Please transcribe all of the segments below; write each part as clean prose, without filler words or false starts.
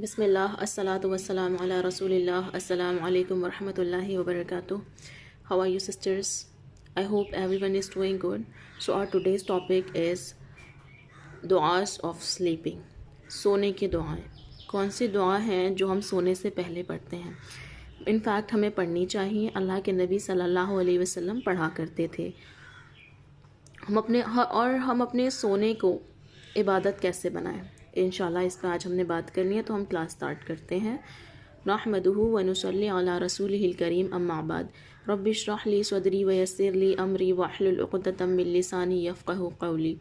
بسم اللہ الصلاۃ والسلام علی رسول اللہ. السلام علیکم ورحمۃ اللہ وبرکاتہ. How are you sisters? I hope everyone is doing good. So our today's topic is du'as of sleeping. سونے کی دعائیں. کون سی دعا ہیں جو ہم سونے سے پہلے پڑھتے ہیں؟ ان فیکٹ ہمیں پڑھنی چاہیے. اللہ کے نبی صلی اللہ علیہ وسلم پڑھا کرتے تھے. ہم اپنے سونے کو عبادت کیسے بنائیں، انشاءاللہ اس پہ آج ہم نے بات کرنی ہے. تو ہم کلاس سٹارٹ کرتے ہیں. نحمدہ ونصلی علی رسولہ الکریم، اما بعد. رب اشرح لی صدری ویسر لی امری واحلل عقدۃ من لسانی یفقہوا قولی.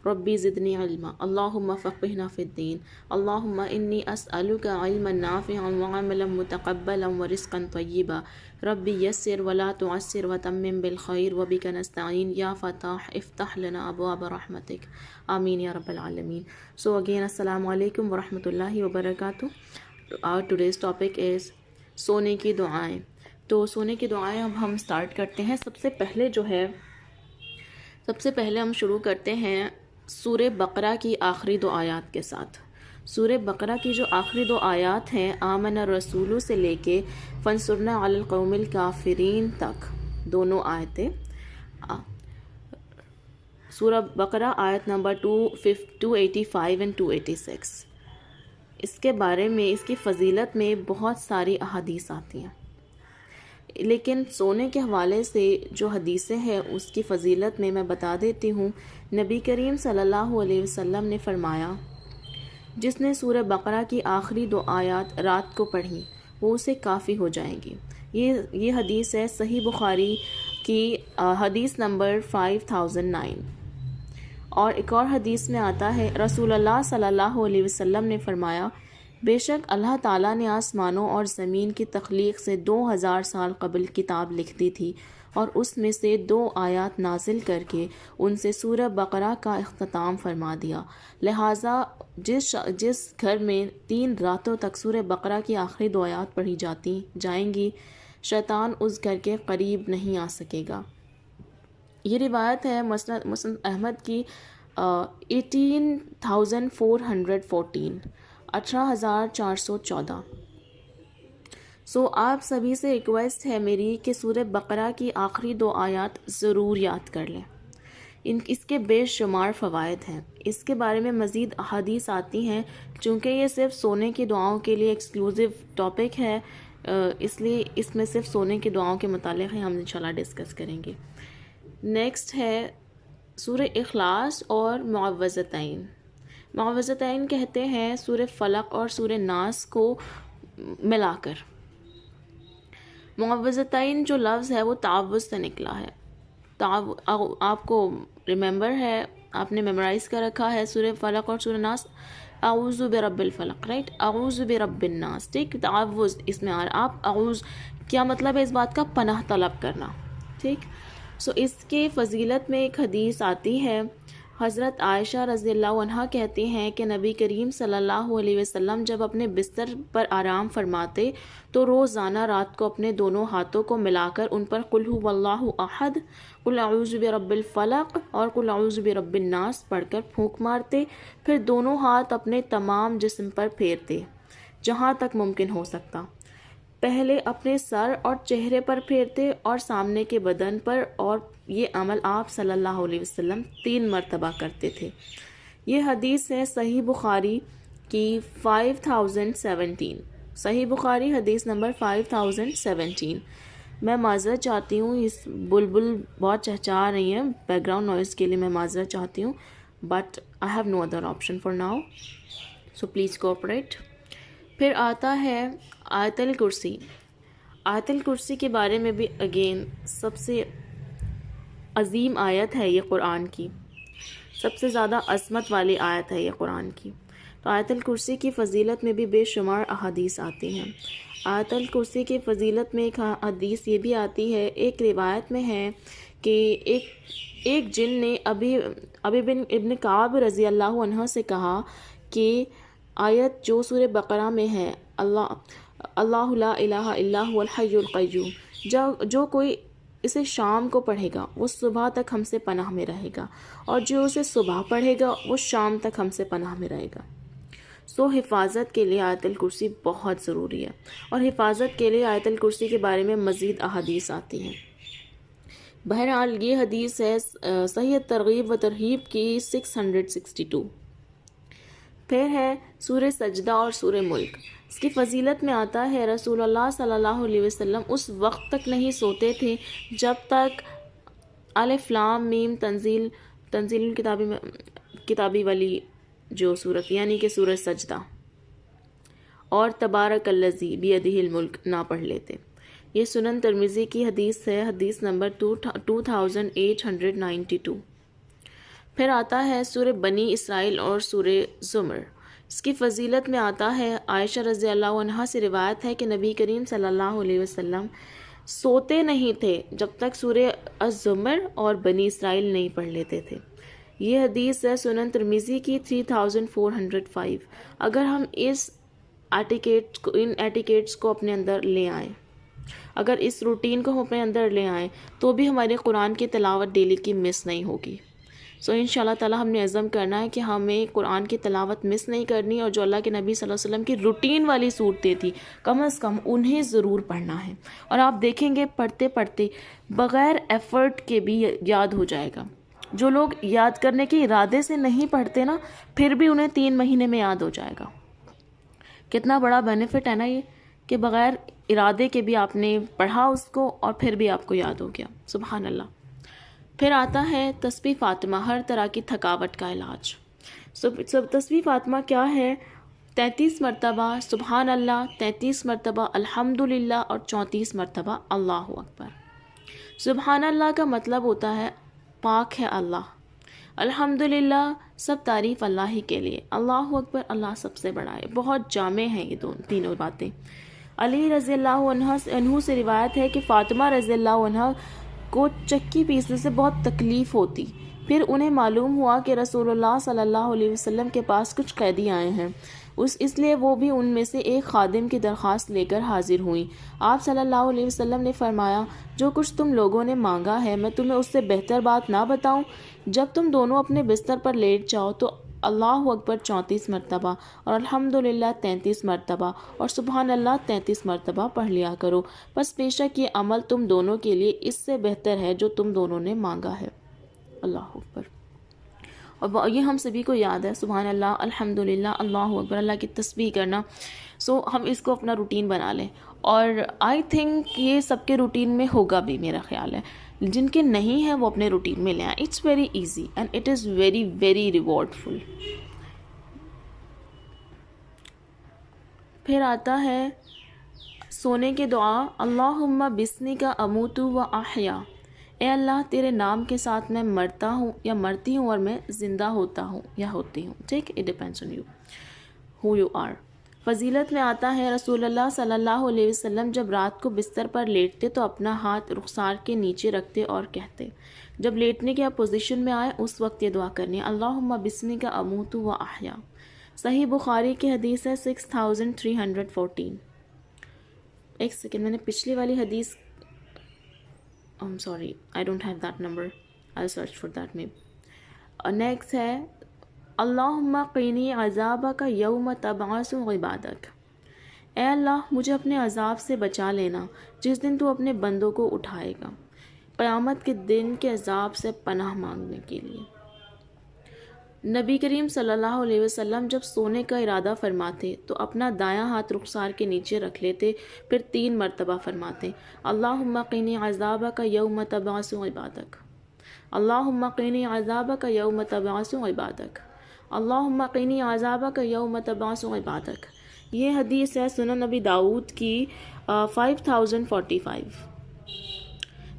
ربی زدنی علما. اللہم فقہنا فی الدین. اللہم انی اسألک علما نافعا وعملا متقبلا ورزقا طیبا. ربی یسر ولا تعسر وتمم بالخیر وبک نستعین یا فتاح افتح لنا ابواب رحمتک. آمین یا رب العالمین. So again السلام علیکم ورحمۃ اللہ وبرکاتہ. Our today's topic is سونے کی دعائیں. تو سونے کی دعائیں اب ہم سٹارٹ کرتے ہیں. سب سے پہلے ہم شروع کرتے ہیں سورہ بقرہ کی آخری دو آیات کے ساتھ. سورہ بقرہ کی جو آخری دو آیات ہیں، آمن الرسول سے لے کے فانصرنا علی القوم الکافرین تک، دونوں آیتیں. سورہ بقرہ آیت نمبر 285 and 286. اس کے بارے میں، اس کی فضیلت میں بہت ساری احادیث آتی ہیں، لیکن سونے کے حوالے سے جو حدیثیں ہیں اس کی فضیلت میں بتا دیتی ہوں. نبی کریم صلی اللہ علیہ وسلم نے فرمایا، جس نے سورہ بقرہ کی آخری دو آیات رات کو پڑھی وہ اسے کافی ہو جائیں گی. یہ حدیث ہے صحیح بخاری کی حدیث نمبر 5009. اور ایک اور حدیث میں آتا ہے، رسول اللہ صلی اللہ علیہ وسلم نے فرمایا، بے شک اللہ تعالیٰ نے آسمانوں اور زمین کی تخلیق سے 2000 سال قبل کتاب لکھ دی تھی، اور اس میں سے 2 آیات نازل کر کے ان سے سورہ بقرہ کا اختتام فرما دیا. لہٰذا جس گھر میں 3 راتوں تک سورہ بقرہ کی آخری 2 آیات پڑھی جائیں گی، شیطان اس گھر کے قریب نہیں آ سکے گا. یہ روایت ہے مسند احمد کی 18414 18414. سو آپ سبھی سے ریکویسٹ ہے میری کہ سورہ بقرہ کی آخری 2 آیات ضرور یاد کر لیں. اس کے بے شمار فوائد ہیں. اس کے بارے میں مزید احادیث آتی ہیں. چونکہ یہ صرف سونے کی دعاؤں کے لیے ایکسکلوزیو ٹاپک ہے، اس لیے اس میں صرف سونے کی دعاؤں کے متعلق ہی ہم انشاءاللہ ڈسکس کریں گے. نیکسٹ ہے سورہ اخلاص اور معوذتین. معوذتین کہتے ہیں سورہ فلق اور سورہ ناس کو ملا کر. معوذتین جو لفظ ہے وہ تعوذ سے نکلا ہے. آپ کو ریممبر ہے، آپ نے میمورائز کر رکھا ہے سورہ فلق اور سورہ ناس. اعوذ برب الفلق، رائٹ، اعوذ برب الناس. ٹھیک، تعوذ اس میں آپ اعوذ کیا مطلب ہے اس بات کا؟ پناہ طلب کرنا. ٹھیک. سو اس کے فضیلت میں ایک حدیث آتی ہے، حضرت عائشہ رضی اللہ عنہا کہتی ہیں کہ نبی کریم صلی اللہ علیہ وسلم جب اپنے بستر پر آرام فرماتے تو روزانہ رات کو اپنے دونوں ہاتھوں کو ملا کر ان پر قل ھو اللہ احد، قل اعوذ برب الفلق اور قل اعوذ برب الناس پڑھ کر پھونک مارتے. پھر دونوں ہاتھ اپنے تمام جسم پر پھیرتے جہاں تک ممکن ہو سکتا. پہلے اپنے سر اور چہرے پر پھیرتے اور سامنے کے بدن پر، اور یہ عمل آپ صلی اللہ علیہ وسلم 3 مرتبہ کرتے تھے. یہ حدیث ہے صحیح بخاری کی 5017. صحیح بخاری حدیث نمبر 5017. میں معذرت چاہتی ہوں، اس بلبل بہت چہچہا رہی ہیں، بیک گراؤنڈ نوائز کے لیے میں معذرت چاہتی ہوں، but I have no other option for now, so please cooperate. پھر آتا ہے آیت الکرسی. آیت الکرسی کے بارے میں بھی اگین سب سے عظیم آیت ہے یہ قرآن کی، سب سے زیادہ عظمت والی آیت ہے یہ قرآن کی. تو آیت الکرسی کی فضیلت میں بھی بے شمار احادیث آتی ہیں. آیت الکرسی کی فضیلت میں ایک حدیث یہ بھی آتی ہے، ایک روایت میں ہے کہ ایک جن نے ابی بن ابن کعب رضی اللہ عنہ سے کہا کہ آیت جو سورہ بقرہ میں ہے، اللہ لا الہ الا هو الحی القیوم، جو کوئی اسے شام کو پڑھے گا وہ صبح تک ہم سے پناہ میں رہے گا، اور جو اسے صبح پڑھے گا وہ شام تک ہم سے پناہ میں رہے گا. سو حفاظت کے لیے آیت الکرسی بہت ضروری ہے، اور حفاظت کے لیے آیت الکرسی کے بارے میں مزید احادیث آتی ہیں۔ بہرحال یہ حدیث ہے صحیح ترغیب و ترہیب کی 662۔ پھر ہے سورہ سجدہ اور سورہ ملک۔ اس کی فضیلت میں آتا ہے رسول اللہ صلی اللہ علیہ وسلم اس وقت تک نہیں سوتے تھے جب تک الف لام میم تنزیل کتابی والی جو صورت یعنی کہ سورہ سجدہ اور تبارک الذی بیدہ الملک نہ پڑھ لیتے۔ یہ سنن ترمذی کی حدیث ہے، حدیث نمبر 2892۔ پھر آتا ہے سورہ بنی اسرائیل اور سورہ زمر۔ اس کی فضیلت میں آتا ہے عائشہ رضی اللہ عنہا سے روایت ہے کہ نبی کریم صلی اللہ علیہ وسلم سوتے نہیں تھے جب تک سورہ الزمر اور بنی اسرائیل نہیں پڑھ لیتے تھے۔ یہ حدیث ہے سنن ترمذی کی 3405۔ اگر ہم ان ایٹیکیٹس کو اپنے اندر لے آئیں، اگر اس روٹین کو ہم اپنے اندر لے آئیں تو بھی ہمارے قرآن کی تلاوت ڈیلی کی مس نہیں ہوگی۔ سو انشاءاللہ تعالی ہم نے عزم کرنا ہے کہ ہمیں قرآن کی تلاوت مس نہیں کرنی، اور جو اللہ کے نبی صلی اللہ علیہ وسلم کی روٹین والی صورتیں تھی کم از کم انہیں ضرور پڑھنا ہے، اور آپ دیکھیں گے پڑھتے پڑھتے بغیر ایفرٹ کے بھی یاد ہو جائے گا۔ جو لوگ یاد کرنے کے ارادے سے نہیں پڑھتے نا، پھر بھی انہیں 3 مہینے میں یاد ہو جائے گا۔ کتنا بڑا بینیفٹ ہے نا یہ، کہ بغیر ارادے کے بھی آپ نے پڑھا اس کو اور پھر بھی آپ کو یاد ہو گیا۔ سبحان اللہ۔ پھر آتا ہے تسبیح فاطمہ، ہر طرح کی تھکاوٹ کا علاج۔ تسبیح فاطمہ کیا ہے؟ 33 مرتبہ سبحان اللہ، 33 مرتبہ الحمدللہ اور 34 مرتبہ اللہ اکبر۔ سبحان اللہ کا مطلب ہوتا ہے پاک ہے اللہ، الحمدللہ سب تعریف اللہ ہی کے لیے، اللہ اکبر اللہ سب سے بڑا ہے۔ بہت جامع ہیں یہ تینوں باتیں۔ علی رضی اللہ عنہ سے روایت ہے کہ فاطمہ رضی اللہ عنہ کو چکی پیسنے سے بہت تکلیف ہوتی، پھر انہیں معلوم ہوا کہ رسول اللہ صلی اللہ علیہ وسلم کے پاس کچھ قیدی آئے ہیں، اس لیے وہ بھی ان میں سے ایک خادم کی درخواست لے کر حاضر ہوئیں۔ آپ صلی اللہ علیہ وسلم نے فرمایا، جو کچھ تم لوگوں نے مانگا ہے میں تمہیں اس سے بہتر بات نہ بتاؤں؟ جب تم دونوں اپنے بستر پر لیٹ جاؤ تو اللہ اکبر 34 مرتبہ اور الحمدللہ 33 مرتبہ اور سبحان اللہ 33 مرتبہ پڑھ لیا کرو، بس بے شک یہ عمل تم دونوں کے لیے اس سے بہتر ہے جو تم دونوں نے مانگا ہے۔ اللہ اکبر۔ اور یہ ہم سبھی کو یاد ہے، سبحان اللہ، الحمدللہ، اللہ اکبر، اللہ کی تسبیح کرنا۔ سو ہم اس کو اپنا روٹین بنا لیں، اور آئی تھنک یہ سب کے روٹین میں ہوگا بھی، میرا خیال ہے۔ جن کے نہیں ہے وہ اپنے روٹین میں لے آئیں۔ It's very easy and it is very very rewardful. پھر آتا ہے سونے کے دعا، اللہم بسمک اموت و احیا، اے اللہ تیرے نام کے ساتھ میں مرتا ہوں یا مرتی ہوں اور میں زندہ ہوتا ہوں یا ہوتی ہوں، ٹھیک، it depends on you who you are. فضیلت میں آتا ہے رسول اللہ صلی اللہ علیہ وسلم جب رات کو بستر پر لیٹتے تو اپنا ہاتھ رخسار کے نیچے رکھتے اور کہتے، جب لیٹنے کی آپ پوزیشن میں آئے اس وقت یہ دعا کرنی، اللہم بسمک اموت و احیا۔ صحیح بخاری کی حدیث ہے 6314۔ ایک سیکنڈ، میں نے پچھلی والی حدیث I'm sorry, I don't have that number. I'll search for that maybe. Next ہے اللہم قینی عذابک یوم تبعث عبادک، اے اللہ مجھے اپنے عذاب سے بچا لینا جس دن تو اپنے بندوں کو اٹھائے گا، قیامت کے دن کے عذاب سے پناہ مانگنے کے لیے۔ نبی کریم صلی اللہ علیہ وسلم جب سونے کا ارادہ فرماتے تو اپنا دایاں ہاتھ رخسار کے نیچے رکھ لیتے، پھر 3 مرتبہ فرماتے، اللہم قینی عذابک یوم تبعث عبادک، اللہم قینی عذابک یوم تبعث عبادک، اللہم قینی عذابک یوم تبعث عبادک۔ یہ حدیث ہے سنن نبی داؤد کی 5045۔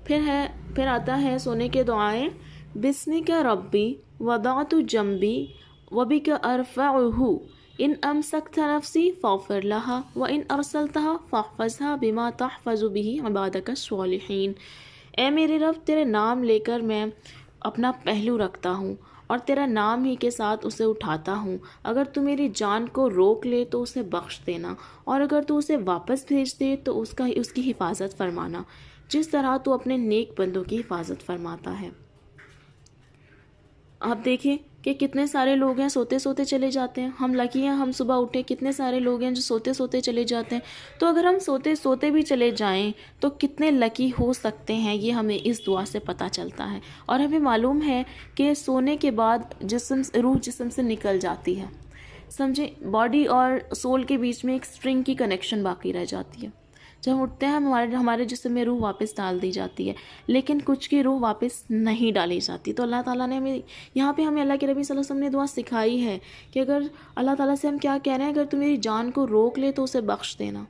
پھر آتا ہے سونے کے دعائیں، بسمک ربی وضعت جنبی وبک ارفعہ ان امسکت نفسی فاغفر لها وان ارسلتها فاحفظها بما تحفظ به عبادک الصالحین۔ اے میرے رب تیرے نام لے کر میں اپنا پہلو رکھتا ہوں اور تیرا نام ہی کے ساتھ اسے اٹھاتا ہوں، اگر تو میری جان کو روک لے تو اسے بخش دینا، اور اگر تو اسے واپس بھیج دے تو اس کی حفاظت فرمانا، جس طرح تو اپنے نیک بندوں کی حفاظت فرماتا ہے۔ آپ دیکھیں کہ کتنے سارے لوگ ہیں سوتے سوتے چلے جاتے ہیں. ہم لکی ہیں ہم صبح اٹھے. کتنے سارے لوگ ہیں جو سوتے سوتے چلے جاتے ہیں. تو اگر ہم سوتے سوتے بھی چلے جائیں تو کتنے لکی ہو سکتے ہیں، یہ ہمیں اس دعا سے پتہ چلتا ہے. اور ہمیں معلوم ہے کہ سونے کے بعد روح جسم سے نکل جاتی ہے. سمجھیں، باڈی اور سول کے بیچ میں ایک اسٹرنگ کی کنیکشن باقی رہ جاتی ہے. جب ہم اٹھتے ہیں ہمارے جسم میں روح واپس ڈال دی جاتی ہے، لیکن کچھ کی روح واپس نہیں ڈالی جاتی. تو اللہ تعالیٰ نے ہمیں یہاں پہ ہمیں اللہ کے نبی صلی اللہ علیہ وسلم نے دعا سکھائی ہے کہ اگر اللہ تعالیٰ سے ہم کیا کہہ رہے ہیں، اگر تو میری جان کو روک لے تو اسے بخش دینا،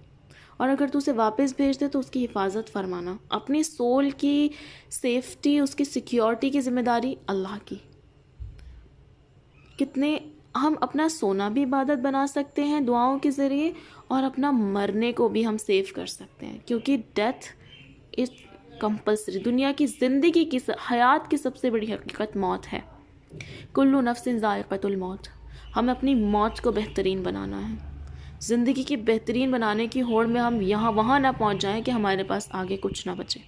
اور اگر تو اسے واپس بھیج دے تو اس کی حفاظت فرمانا. اپنی سول کی سیفٹی، اس کی سیکیورٹی کی ذمہ داری اللہ کی. کتنے ہم اپنا سونا بھی عبادت بنا سکتے ہیں دعاؤں کے ذریعے، اور اپنا مرنے کو بھی ہم سیو کر سکتے ہیں، کیونکہ ڈیتھ از کمپلسری. دنیا کی زندگی کی حیات کی سب سے بڑی حقیقت موت ہے. کلو نفس ذائقۃ الموت. ہمیں اپنی موت کو بہترین بنانا ہے. زندگی کی بہترین بنانے کی ہوڑ میں ہم وہاں نہ پہنچ جائیں کہ ہمارے پاس آگے کچھ نہ بچے.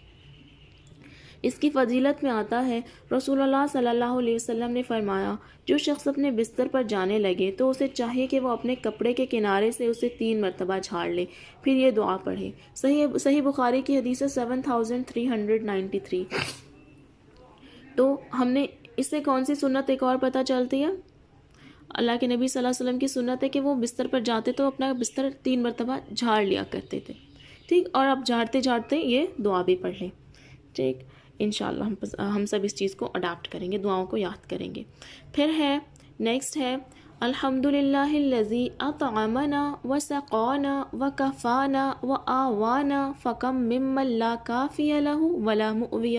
اس کی فضیلت میں آتا ہے، رسول اللہ صلی اللہ علیہ وسلم نے فرمایا، جو شخص اپنے بستر پر جانے لگے تو اسے چاہیے کہ وہ اپنے کپڑے کے کنارے سے اسے 3 مرتبہ جھاڑ لے، پھر یہ دعا پڑھے. صحیح بخاری کی حدیث 7393. تو ہم نے اس سے کون سی سنت ایک اور پتہ چلتی ہے؟ اللہ کے نبی صلی اللہ علیہ وسلم کی سنت ہے کہ وہ بستر پر جاتے تو اپنا بستر 3 مرتبہ جھاڑ لیا کرتے تھے. ٹھیک، اور اب جھاڑتے جھاڑتے یہ دعا بھی پڑھ لیں. ٹھیک، انشاءاللہ ہم سب اس چیز کو اڈاپٹ کریں گے، دعاؤں کو یاد کریں گے. پھر نیکسٹ ہے الحمدللہ الذی اطعمنا وسقانا وکفانا وآوانا فکم ممن لا کافی لہ ولا مؤوی.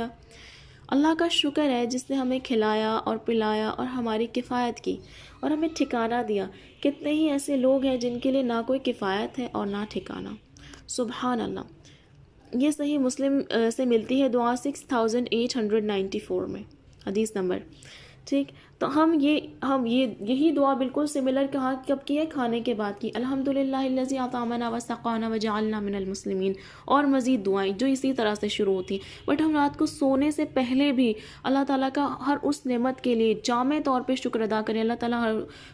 اللہ کا شکر ہے جس نے ہمیں کھلایا اور پلایا اور ہماری کفایت کی اور ہمیں ٹھکانہ دیا. کتنے ہی ایسے لوگ ہیں جن کے لیے نہ کوئی کفایت ہے اور نہ ٹھکانہ. سبحان اللہ. یہ صحیح مسلم سے ملتی ہے دعا 6894 میں حدیث نمبر. ٹھیک، تو ہم یہی دعا بالکل سملر کہاں کب کی ہے؟ کھانے کے بعد کی. الحمدللہ الذی اطعمنا وسقانا وجعلنا من المسلمین. اور مزید دعائیں جو اسی طرح سے شروع ہوتی ہیں. بٹ ہم رات کو سونے سے پہلے بھی اللہ تعالیٰ کا ہر اس نعمت کے لیے جامع طور پہ شکر ادا کریں. اللہ تعالیٰ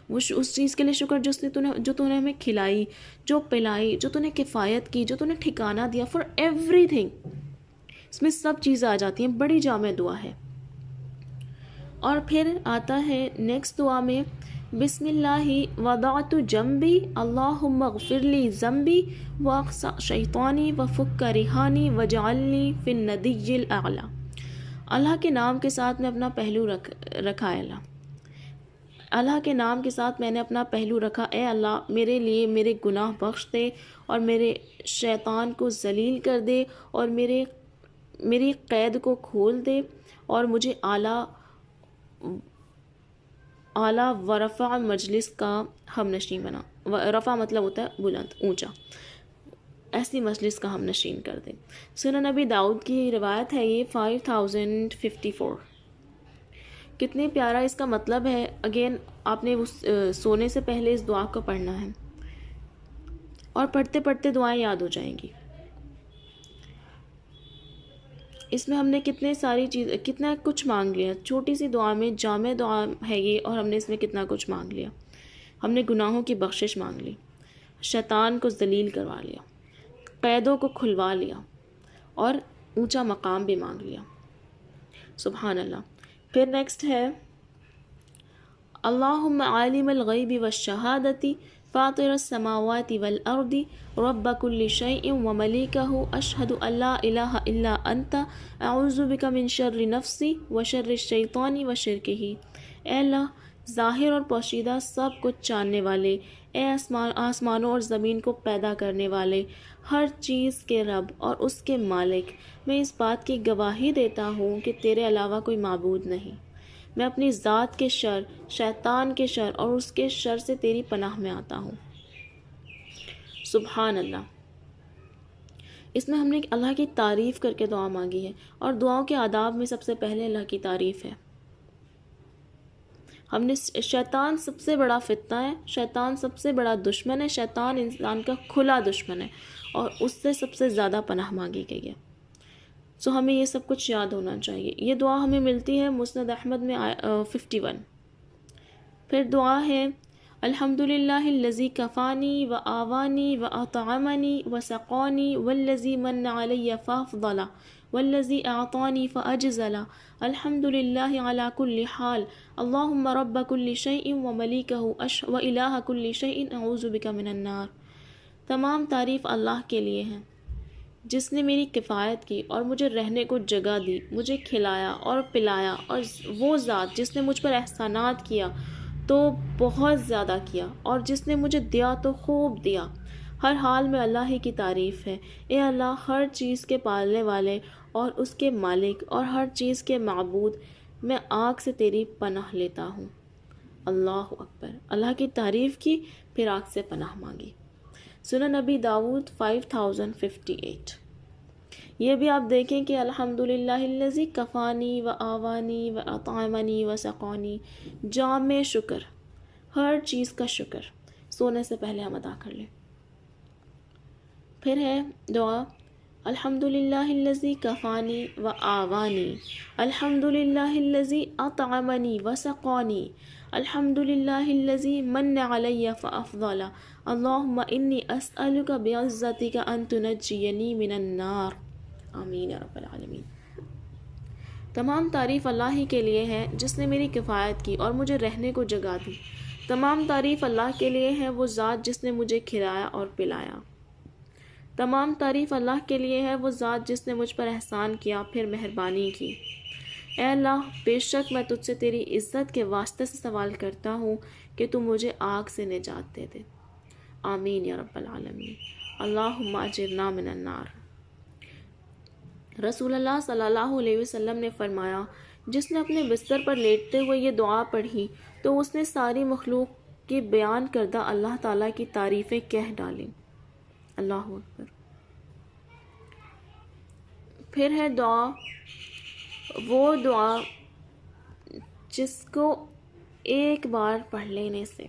اس چیز کے لیے شکر جو تو نے ہمیں کھلائی، جو پلائی، جو تو نے کفایت کی، جو تو نے ٹھکانہ دیا. فار ایوری تھنگ، اس میں سب چیزیں آ جاتی ہیں. بڑی جامع دعا ہے. اور پھر آتا ہے نیکسٹ دعا میں، بسم اللہ وضعت جنبی اللہم اغفر لی ذنبی واقص شیطانی وفک رہانی وجعلنی فی الندی الاعلی. اللہ کے نام کے ساتھ میں اپنا پہلو رکھا ہے. اللہ کے نام کے ساتھ میں نے اپنا پہلو رکھا. اے اللہ میرے لیے میرے گناہ بخش دے اور میرے شیطان کو ذلیل کر دے اور میری قید کو کھول دے اور مجھے اعلیٰ ورفع مجلس کا ہم نشین بنا. رفع مطلب ہوتا ہے بلند، اونچا. ایسی مجلس کا ہم نشین کر دے. سنن نبی داؤد کی روایت ہے، یہ 5054. کتنے پیارا اس کا مطلب ہے. اگین آپ نے سونے سے پہلے اس دعا کو پڑھنا ہے اور پڑھتے پڑھتے دعائیں یاد ہو جائیں گی. اس میں ہم نے کتنا کچھ مانگ لیا. چھوٹی سی دعا میں جامع دعا ہے یہ، اور ہم نے اس میں کتنا کچھ مانگ لیا. ہم نے گناہوں کی بخشش مانگ لی، شیطان کو ذلیل کروا لیا، قیدوں کو کھلوا لیا اور اونچا مقام بھی مانگ لیا. سبحان اللہ. پھر نیکسٹ ہے اللہم عالم الغیب والشہادۃ فاطر السماوات والارض رب کل شیء وملیکہ اشہد ان لا الہ الا انت اعوذ بک من شر نفسی وشر الشیطان وشرکہ. اے اللہ، ظاہر اور پوشیدہ سب کچھ جاننے والے، اے آسمانوں اور زمین کو پیدا کرنے والے، ہر چیز کے رب اور اس کے مالک، میں اس بات کی گواہی دیتا ہوں کہ تیرے علاوہ کوئی معبود نہیں. میں اپنی ذات کے شر، شیطان کے شر اور اس کے شر سے تیری پناہ میں آتا ہوں. سبحان اللہ. اس میں ہم نے اللہ کی تعریف کر کے دعا مانگی ہے، اور دعاؤں کے آداب میں سب سے پہلے اللہ کی تعریف ہے. ہم نے شیطان سب سے بڑا فتنہ ہے، شیطان سب سے بڑا دشمن ہے، شیطان انسان کا کھلا دشمن ہے، اور اس سے سب سے زیادہ پناہ مانگی گئی ہے. سو ہمیں یہ سب کچھ یاد ہونا چاہیے. یہ دعا ہمیں ملتی ہے مسند احمد میں 51. پھر دعا ہے الحمدللہ الذی کفانی و آوانی و اطعمنی و سقانی والذی من علی فافضل والذی اعطانی فاجزل الحمدللہ علی کل حال اللہم رب کل شیء و ملیکہ و الہ کل شیء اعوذ بک من النار. تمام تعریف اللہ کے لیے ہیں جس نے میری کفایت کی اور مجھے رہنے کو جگہ دی، مجھے کھلایا اور پلایا، اور وہ ذات جس نے مجھ پر احسانات کیا تو بہت زیادہ کیا، اور جس نے مجھے دیا تو خوب دیا. ہر حال میں اللہ ہی کی تعریف ہے. اے اللہ، ہر چیز کے پالنے والے اور اس کے مالک اور ہر چیز کے معبود، میں آگ سے تیری پناہ لیتا ہوں. اللہ اکبر. اللہ کی تعریف کی، پھر آگ سے پناہ مانگی. سنن نبی داؤد 5058. یہ بھی آپ دیکھیں کہ الحمدللہ الذی کفانی و آوانی و اطعمنی و سقانی، جامع شکر، ہر چیز کا شکر سونے سے پہلے ہم ادا کر لیں. پھر ہے دعا الحمدللہ الذی کفانی و آوانی، الحمدللہ الذی اطعمنی و سقانی، الحمدللہ الذی من علی فافضل اللہم انی اسألک بعزتک ان تنجینی من النار. آمین یا رب العالمین. تمام تعریف اللہ ہی کے لیے ہے جس نے میری کفایت کی اور مجھے رہنے کو جگہ دی. تمام تعریف اللہ کے لیے ہے وہ ذات جس نے مجھے کھلایا اور پلایا. تمام تعریف اللہ کے لیے ہے وہ ذات جس نے مجھ پر احسان کیا پھر مہربانی کی. اے اللہ، بے شک میں تجھ سے تیری عزت کے واسطے سے سوال کرتا ہوں کہ تو مجھے آگ سے نجات دے دے. آمین یا رب العالمین. اللہم اجرنا من النار. رسول اللہ صلی اللہ علیہ وسلم نے فرمایا، جس نے اپنے بستر پر لیٹتے ہوئے یہ دعا پڑھی تو اس نے ساری مخلوق کی بیان کردہ اللہ تعالیٰ کی تعریفیں کہہ ڈالیں. اللہ اکبر. پھر ہے دعا، وہ دعا جس کو ایک بار پڑھ لینے سے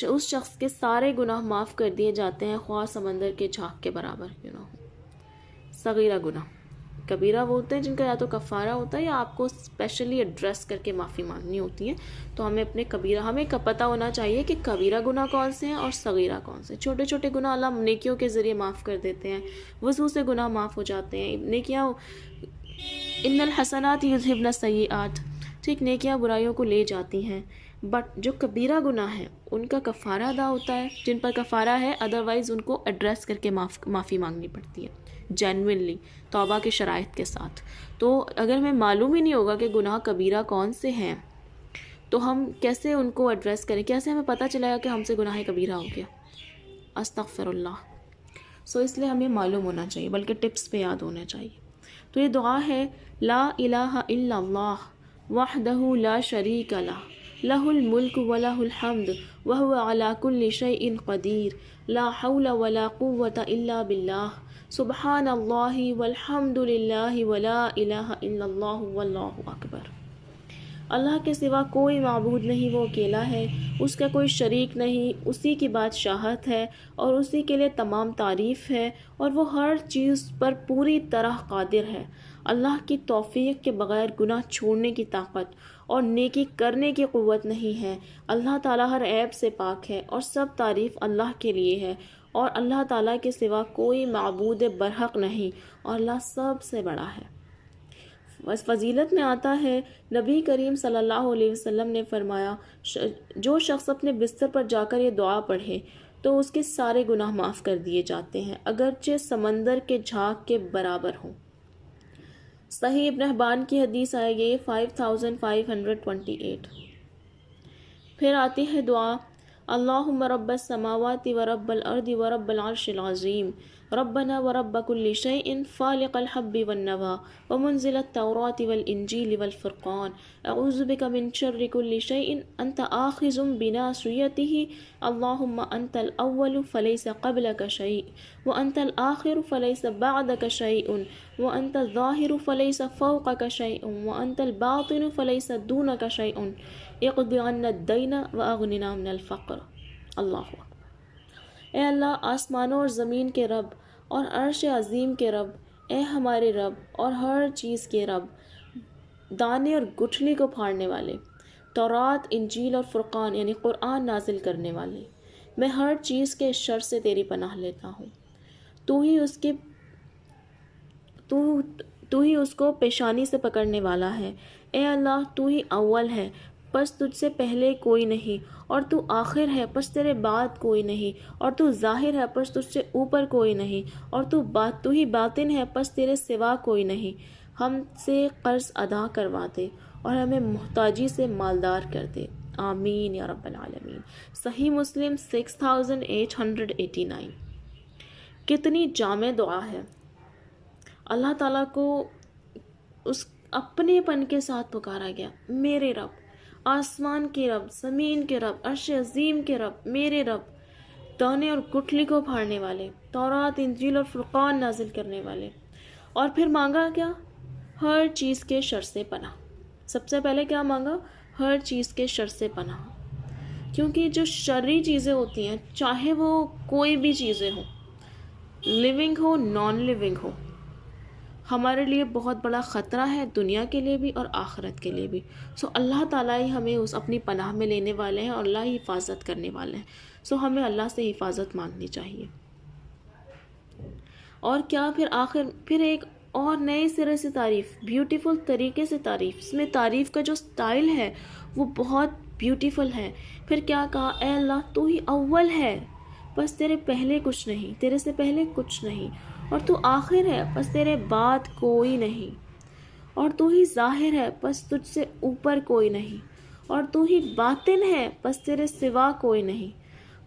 اس شخص کے سارے گناہ معاف کر دیے جاتے ہیں، خواہ سمندر کے جھاگ کے برابر کیوں نہ ہو. صغیرہ گناہ. کبیرہ وہ ہوتے ہیں جن کا یا تو کفارہ ہوتا ہے یا آپ کو اسپیشلی ایڈریس کر کے معافی مانگنی ہوتی ہے. تو ہمیں اپنے کبیرہ، ہمیں پتہ ہونا چاہیے کہ کبیرہ گناہ کون سے ہیں اور صغیرہ کون سے. چھوٹے چھوٹے گناہ اللہ نیکیوں کے ذریعے معاف کر دیتے ہیں، وضو سے گناہ معاف ہو جاتے ہیں. نیکیاں ان الحسنات یذہبن السیئات، ٹھیک، نیکیاں برائیوں کو لے جاتی ہیں. بٹ جو کبیرہ گناہ ہیں ان کا کفارہ ادا ہوتا ہے، جن پر کفارہ ہے، ادروائز ان کو ایڈریس کر کے معافی مانگنی پڑتی ہے جینوئنلی، توبہ کے شرائط کے ساتھ. تو اگر ہمیں معلوم ہی نہیں ہوگا کہ گناہ کبیرہ کون سے ہیں تو ہم کیسے ان کو ایڈریس کریں، کیسے ہمیں پتہ چلے گا کہ ہم سے گناہ کبیرہ ہو گیا. استغفر اللہ. سو اس لیے ہمیں معلوم ہونا چاہیے، بلکہ ٹپس پہ یاد ہونا چاہیے. تو یہ دعا ہے لا الہ الا اللہ وحدہ لا شریک لہ لہ الملک ولہ الحمد وہو علی کل شیء قدیر لا حول ولا قوة الا باللہ سبحان اللہ والحمد للہ ولا الہ الا اللہ واللہ اکبر. اللہ کے سوا کوئی معبود نہیں، وہ اکیلا ہے، اس کا کوئی شریک نہیں، اسی کی بادشاہت ہے اور اسی کے لیے تمام تعریف ہے، اور وہ ہر چیز پر پوری طرح قادر ہے. اللہ کی توفیق کے بغیر گناہ چھوڑنے کی طاقت اور نیکی کرنے کی قوت نہیں ہے. اللہ تعالیٰ ہر عیب سے پاک ہے اور سب تعریف اللہ کے لیے ہے، اور اللہ تعالیٰ کے سوا کوئی معبود برحق نہیں، اور اللہ سب سے بڑا ہے. فضیلت میں آتا ہے، نبی کریم صلی اللہ علیہ وسلم نے فرمایا، جو شخص اپنے بستر پر جا کر یہ دعا پڑھے تو اس کے سارے گناہ معاف کر دیے جاتے ہیں، اگرچہ سمندر کے جھاگ کے برابر ہوں. صحیح ابن حبان کی حدیث آئے گی 5528. پھر آتی ہے دعا اللہم رب السماوات ورب الارض ورب العرش العظیم ربنا ورب كل شيء فالق الحب والنوى ومنزل التوراة والإنجيل والفرقان أعوذ بك من شر كل شيء أنت آخذ بناصيته اللهم أنت الأول فليس قبلك شيء وأنت الآخر فليس بعدك شيء وأنت الظاهر فليس فوقك شيء وأنت الباطن فليس دونك شيء اقض عنا الدين وأغننا من الفقر. اللہ اکبر. اے اللہ، آسمانوں اور زمین کے رب اور عرش عظیم کے رب، اے ہمارے رب اور ہر چیز کے رب، دانے اور گٹھلی کو پھاڑنے والے، تورات، انجیل اور فرقان یعنی قرآن نازل کرنے والے، میں ہر چیز کے شر سے تیری پناہ لیتا ہوں۔ تو ہی اس کے تو تو ہی اس کو پیشانی سے پکڑنے والا ہے۔ اے اللہ، تو ہی اول ہے، پس تجھ سے پہلے کوئی نہیں، اور تو آخر ہے، پس تیرے بعد کوئی نہیں، اور تو ظاہر ہے، پس تجھ سے اوپر کوئی نہیں، اور تو ہی باطن ہے، پس تیرے سوا کوئی نہیں۔ ہم سے قرض ادا کروا دے اور ہمیں محتاجی سے مالدار کر دے، آمین یا رب العالمین۔ صحیح مسلم 6889۔ کتنی جامع دعا ہے۔ اللہ تعالیٰ کو اس اپنے پن کے ساتھ پکارا گیا، میرے رب، آسمان کے رب، زمین کے رب، عرش عظیم کے رب، میرے رب، دانے اور گٹھلی کو پھاڑنے والے، تورات، انجیل اور فرقان نازل کرنے والے۔ اور پھر مانگا کیا؟ ہر چیز کے شر سے پناہ۔ سب سے پہلے کیا مانگا؟ ہر چیز کے شر سے پناہ، کیونکہ جو شرری چیزیں ہوتی ہیں، چاہے وہ کوئی بھی چیزیں ہوں، لیونگ ہو نان لیونگ ہو، ہمارے لیے بہت بڑا خطرہ ہے، دنیا کے لیے بھی اور آخرت کے لیے بھی۔ اللہ تعالیٰ ہی ہمیں اس اپنی پناہ میں لینے والے ہیں اور اللہ ہی حفاظت کرنے والے ہیں۔ ہمیں اللہ سے حفاظت مانگنی چاہیے۔ اور کیا پھر ایک اور نئے سرے سے تعریف، بیوٹیفل طریقے سے تعریف، اس میں تعریف کا جو سٹائل ہے وہ بہت بیوٹیفل ہے۔ پھر کیا کہا؟ اے اللہ، تو ہی اول ہے، بس تیرے پہلے کچھ نہیں، تیرے سے پہلے کچھ نہیں، اور تو آخر ہے، بس تیرے بعد کوئی نہیں، اور تو ہی ظاہر ہے، بس تجھ سے اوپر کوئی نہیں، اور تو ہی باطن ہے، بس تیرے سوا کوئی نہیں۔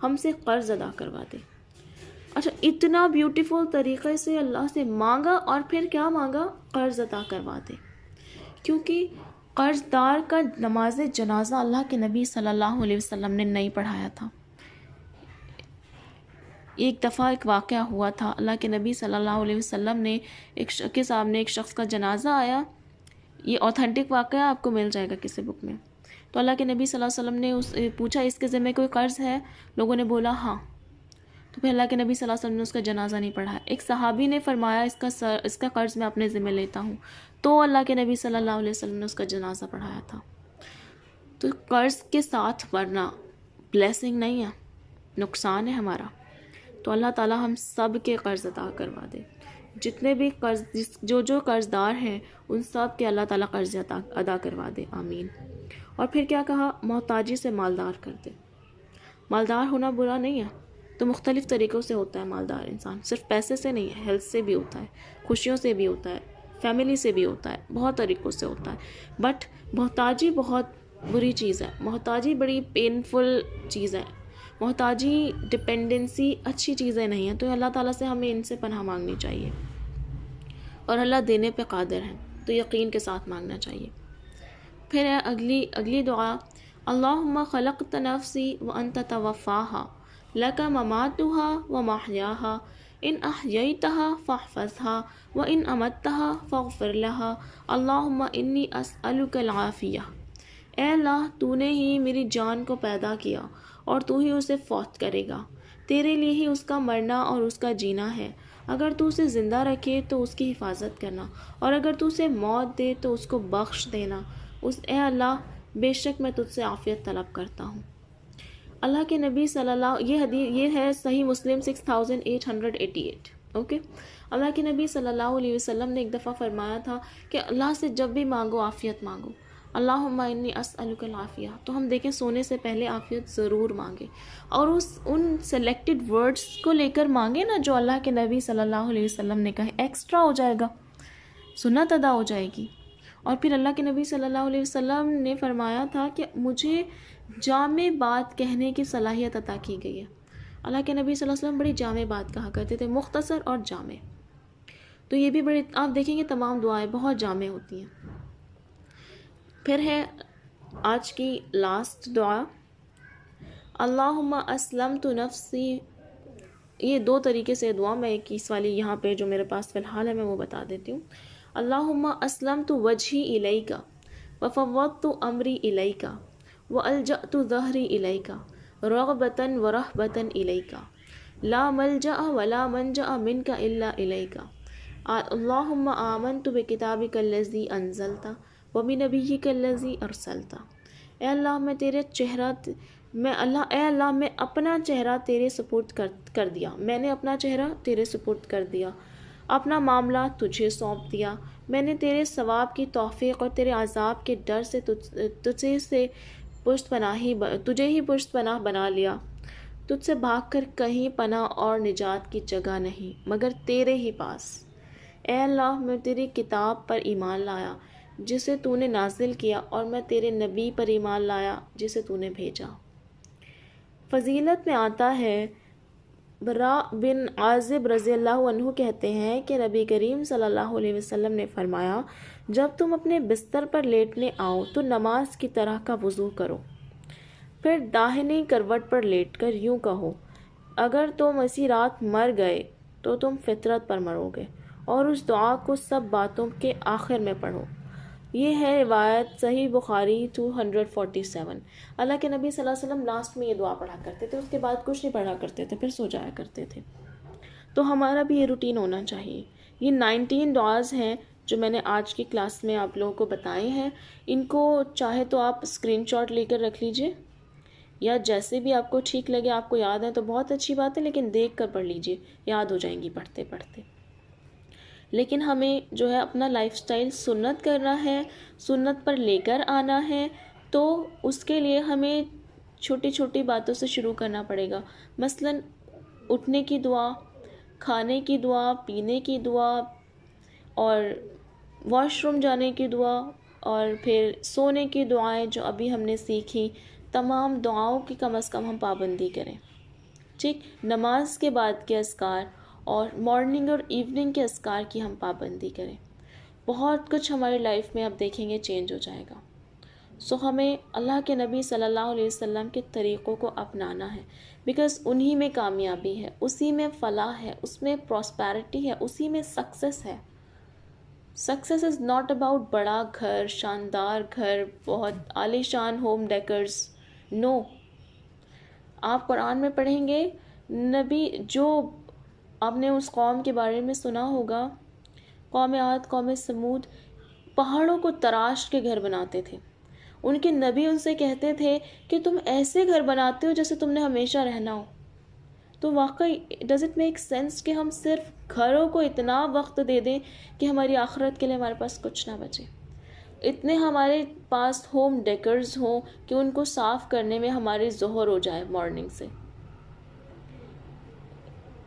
ہم سے قرض ادا کروا دے۔ اچھا، اتنا بیوٹیفل طریقے سے اللہ سے مانگا، اور پھر کیا مانگا؟ قرض ادا کروا دے، کیونکہ قرض دار کا نماز جنازہ اللہ کے نبی صلی اللہ علیہ وسلم نے نہیں پڑھایا تھا۔ ایک دفعہ ایک واقعہ ہوا تھا، اللہ کے نبی صلی اللہ علیہ وسلم نے کے سامنے ایک شخص کا جنازہ آیا۔ یہ اوتھینٹک واقعہ آپ کو مل جائے گا کسی بک میں۔ تو اللہ کے نبی صلی اللہ علیہ وسلم نے پوچھا، اس کے ذمہ کوئی قرض ہے؟ لوگوں نے بولا ہاں۔ تو پھر اللہ کے نبی صلی اللہ علیہ وسلم نے اس کا جنازہ نہیں پڑھایا۔ ایک صحابی نے فرمایا، اس کا قرض میں اپنے ذمہ لیتا ہوں، تو اللہ کے نبی صلی اللہ علیہ وسلم نے اس کا جنازہ پڑھایا تھا۔ تو قرض کے ساتھ ورنہ بلیسنگ نہیں ہے، نقصان ہے ہمارا۔ تو اللہ تعالیٰ ہم سب کے قرض ادا کروا دے، جتنے بھی جو قرض دار ہیں ان سب کے اللہ تعالیٰ قرض ادا کروا دے، آمین۔ اور پھر کیا کہا؟ محتاجی سے مالدار کر دے۔ مالدار ہونا برا نہیں ہے، تو مختلف طریقوں سے ہوتا ہے مالدار انسان، صرف پیسے سے نہیں ہے، ہیلتھ سے بھی ہوتا ہے، خوشیوں سے بھی ہوتا ہے، فیملی سے بھی ہوتا ہے، بہت طریقوں سے ہوتا ہے۔ بٹ محتاجی بہت بری چیز ہے، محتاجی بڑی پینفل چیز ہے، محتاجی ڈپینڈنسی اچھی چیزیں نہیں ہیں۔ تو اللہ تعالیٰ سے ہمیں ان سے پناہ مانگنی چاہیے، اور اللہ دینے پہ قادر ہیں، تو یقین کے ساتھ مانگنا چاہیے۔ پھر ہے اگلی دعا، اللہم خلقت نفسی وانت توفاها لک مماتها ومحیاها ان احییتها فاحفظها وان امتها فاغفر لها اللہم انی اسألک العافیہ۔ اے اللہ، تو نے ہی میری جان کو پیدا کیا اور تو ہی اسے فوت کرے گا، تیرے لیے ہی اس کا مرنا اور اس کا جینا ہے۔ اگر تو اسے زندہ رکھے تو اس کی حفاظت کرنا، اور اگر تو اسے موت دے تو اس کو بخش دینا۔ اے اللہ، بے شک میں تجھ سے عافیت طلب کرتا ہوں۔ اللہ کے نبی صلی اللہ، یہ ہے صحیح مسلم 6888۔ اوکے، اللہ کے نبی صلی اللہ علیہ وسلم نے ایک دفعہ فرمایا تھا کہ اللہ سے جب بھی مانگو عافیت مانگو، اللہم انی اسألک العافیہ۔ تو ہم دیکھیں، سونے سے پہلے عافیت ضرور مانگے، اور ان سلیکٹڈ ورڈز کو لے کر مانگے نا جو اللہ کے نبی صلی اللہ علیہ وسلم نے کہے، ایکسٹرا ہو جائے گا، سنت ادا ہو جائے گی۔ اور پھر اللہ کے نبی صلی اللہ علیہ وسلم نے فرمایا تھا کہ مجھے جامع بات کہنے کی صلاحیت عطا کی گئی ہے۔ اللہ کے نبی صلی اللہ علیہ وسلم بڑی جامع بات کہا کرتے تھے، مختصر اور جامع۔ تو یہ بھی بڑی، آپ دیکھیں گے تمام دعائیں بہت جامع ہوتی ہیں۔ پھر ہے آج کی لاسٹ دعا، اللہم اسلمت نفسی۔ یہ دو طریقے سے دعا، میں ایک اس والی یہاں پہ جو میرے پاس فی الحال ہے میں وہ بتا دیتی ہوں۔ اللہم اسلمت وجہی الیک وفوضت امری الیک والجأت ظہری الیک رغبۃ ورہبۃ الیک لا ملجأ ولا منجأ منک الا الیک اللہم آمنت بکتابک الذی انزلتا وبنبیک الذی ارسلتا۔ اے اللہ میں تیرے چہرہ اے اللہ میں اپنا چہرہ تیرے سپرد کر دیا، میں نے اپنا چہرہ تیرے سپرد کر دیا، اپنا معاملہ تجھے سونپ دیا، میں نے تیرے ثواب کی توفیق اور تیرے عذاب کے ڈر سے تجھے ہی پشت پناہ بنا لیا، تجھ سے بھاگ کر کہیں پناہ اور نجات کی جگہ نہیں مگر تیرے ہی پاس۔ اے اللہ میں تیری کتاب پر ایمان لایا جسے تو نے نازل کیا، اور میں تیرے نبی پر ایمان لایا جسے تو نے بھیجا۔ فضیلت میں آتا ہے، برا بن عازب رضی اللہ عنہ کہتے ہیں کہ نبی کریم صلی اللہ علیہ وسلم نے فرمایا، جب تم اپنے بستر پر لیٹنے آؤ تو نماز کی طرح کا وضو کرو، پھر داہنی کروٹ پر لیٹ کر یوں کہو، اگر تم اسی رات مر گئے تو تم فطرت پر مرو گے، اور اس دعا کو سب باتوں کے آخر میں پڑھو۔ یہ ہے روایت صحیح بخاری 247۔ اللہ کے نبی صلی اللہ علیہ وسلم لاسٹ میں یہ دعا پڑھا کرتے تھے، اس کے بعد کچھ نہیں پڑھا کرتے تھے، پھر سو جایا کرتے تھے۔ تو ہمارا بھی یہ روٹین ہونا چاہیے۔ یہ 19 دعاز ہیں جو میں نے آج کی کلاس میں آپ لوگوں کو بتائے ہیں۔ ان کو چاہے تو آپ اسکرین شاٹ لے کر رکھ لیجئے، یا جیسے بھی آپ کو ٹھیک لگے، آپ کو یاد ہے تو بہت اچھی بات ہے، لیکن دیکھ کر پڑھ لیجئے، یاد ہو جائیں گی پڑھتے پڑھتے۔ لیکن ہمیں جو ہے اپنا لائف سٹائل سنت کرنا ہے، سنت پر لے کر آنا ہے، تو اس کے لیے ہمیں چھوٹی چھوٹی باتوں سے شروع کرنا پڑے گا۔ مثلا اٹھنے کی دعا، کھانے کی دعا، پینے کی دعا، اور واش روم جانے کی دعا، اور پھر سونے کی دعائیں جو ابھی ہم نے سیکھی، تمام دعاؤں کی کم از کم ہم پابندی کریں، ٹھیک۔ نماز کے بعد کے اذکار اور مارننگ اور ایوننگ کے اذکار کی ہم پابندی کریں، بہت کچھ ہماری لائف میں اب دیکھیں گے چینج ہو جائے گا۔ ہمیں اللہ کے نبی صلی اللہ علیہ وسلم کے طریقوں کو اپنانا ہے، بیکاز انہی میں کامیابی ہے، اسی میں فلاح ہے، اس میں پراسپیرٹی ہے، اسی میں سکسیس ہے۔ سکسیس از ناٹ اباؤٹ بڑا گھر، شاندار گھر، بہت عالی شان ہوم ڈیکرز، نو۔ آپ قرآن میں پڑھیں گے، نبی جو آپ نے اس قوم کے بارے میں سنا ہوگا، قوم عاد، قوم سمود، پہاڑوں کو تراش کے گھر بناتے تھے۔ ان کے نبی ان سے کہتے تھے کہ تم ایسے گھر بناتے ہو جیسے تم نے ہمیشہ رہنا ہو۔ تو واقعی ڈز اٹ میک سینس کہ ہم صرف گھروں کو اتنا وقت دے دیں کہ ہماری آخرت کے لیے ہمارے پاس کچھ نہ بچے، اتنے ہمارے پاس ہوم ڈیکرز ہوں کہ ان کو صاف کرنے میں ہماری ظہر ہو جائے، مارننگ سے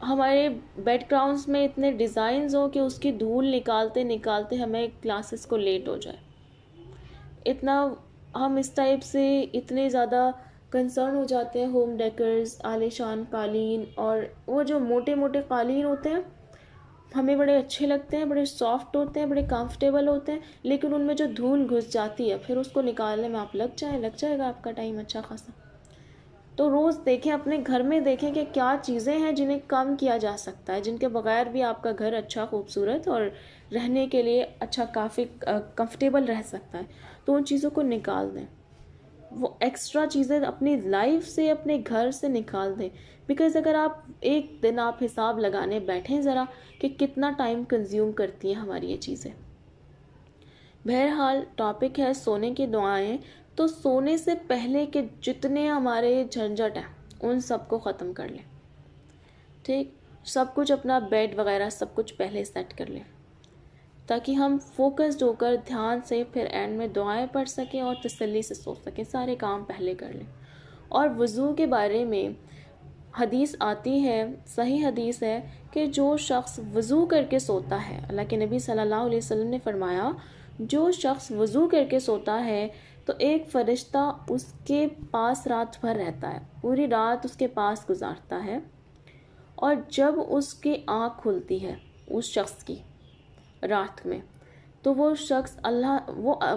ہمارے بیڈ گراؤنڈز میں اتنے ڈیزائنز ہوں کہ اس کی دھول نکالتے نکالتے ہمیں کلاسز کو لیٹ ہو جائے۔ اتنا ہم اس ٹائپ سے اتنے زیادہ کنسرن ہو جاتے ہیں، ہوم ڈیکرز، عالی شان قالین، اور وہ جو موٹے موٹے قالین ہوتے ہیں ہمیں بڑے اچھے لگتے ہیں، بڑے سافٹ ہوتے ہیں، بڑے کمفرٹیبل ہوتے ہیں، لیکن ان میں جو دھول گھس جاتی ہے پھر اس کو نکالنے میں آپ لگ جائے گا آپ کا ٹائم اچھا خاصا۔ تو روز دیکھیں، اپنے گھر میں دیکھیں کہ کیا چیزیں ہیں جنہیں کم کیا جا سکتا ہے، جن کے بغیر بھی آپ کا گھر اچھا، خوبصورت اور رہنے کے لیے اچھا، کافی کمفرٹیبل رہ سکتا ہے۔ تو ان چیزوں کو نکال دیں، وہ ایکسٹرا چیزیں اپنی لائف سے، اپنے گھر سے نکال دیں، بیکاز اگر آپ ایک دن آپ حساب لگانے بیٹھیں ذرا کہ کتنا ٹائم کنزیوم کرتی ہیں ہماری یہ چیزیں۔ بہرحال ٹاپک ہے سونے کی دعائیں، تو سونے سے پہلے کے جتنے ہمارے جھنجھٹ ہیں ان سب کو ختم کر لیں، ٹھیک، سب کچھ اپنا بیڈ وغیرہ سب کچھ پہلے سیٹ کر لیں، تاکہ ہم فوکسڈ ہو کر دھیان سے پھر اینڈ میں دعائیں پڑھ سکیں اور تسلی سے سو سکیں، سارے کام پہلے کر لیں۔ اور وضو کے بارے میں حدیث آتی ہے، صحیح حدیث ہے کہ جو شخص وضو کر کے سوتا ہے، اللہ کے نبی صلی اللہ علیہ وسلم نے فرمایا، جو شخص وضو کر کے سوتا ہے تو ایک فرشتہ اس کے پاس رات بھر رہتا ہے، پوری رات اس کے پاس گزارتا ہے، اور جب اس کی آنکھ کھلتی ہے اس شخص کی رات میں، تو وہ شخص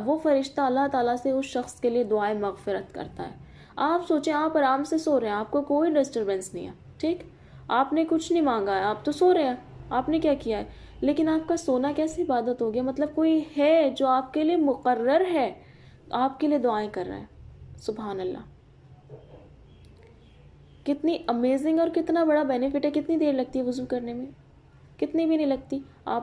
وہ فرشتہ اللہ تعالیٰ سے اس شخص کے لیے دعائیں مغفرت کرتا ہے۔ آپ سوچیں، آپ آرام سے سو رہے ہیں، آپ کو کوئی ڈسٹربنس نہیں ہے، ٹھیک، آپ نے کچھ نہیں مانگا ہے، آپ تو سو رہے ہیں، آپ نے کیا کیا ہے، لیکن آپ کا سونا کیسی عبادت ہو گیا؟ مطلب کوئی ہے جو آپ کے لیے مقرر ہے، آپ کے لیے دعائیں کر رہا ہے۔ سبحان اللہ، کتنی امیزنگ اور کتنا بڑا بینیفٹ ہے۔ کتنی دیر لگتی ہے وضو کرنے میں؟ کتنی بھی نہیں لگتی۔ آپ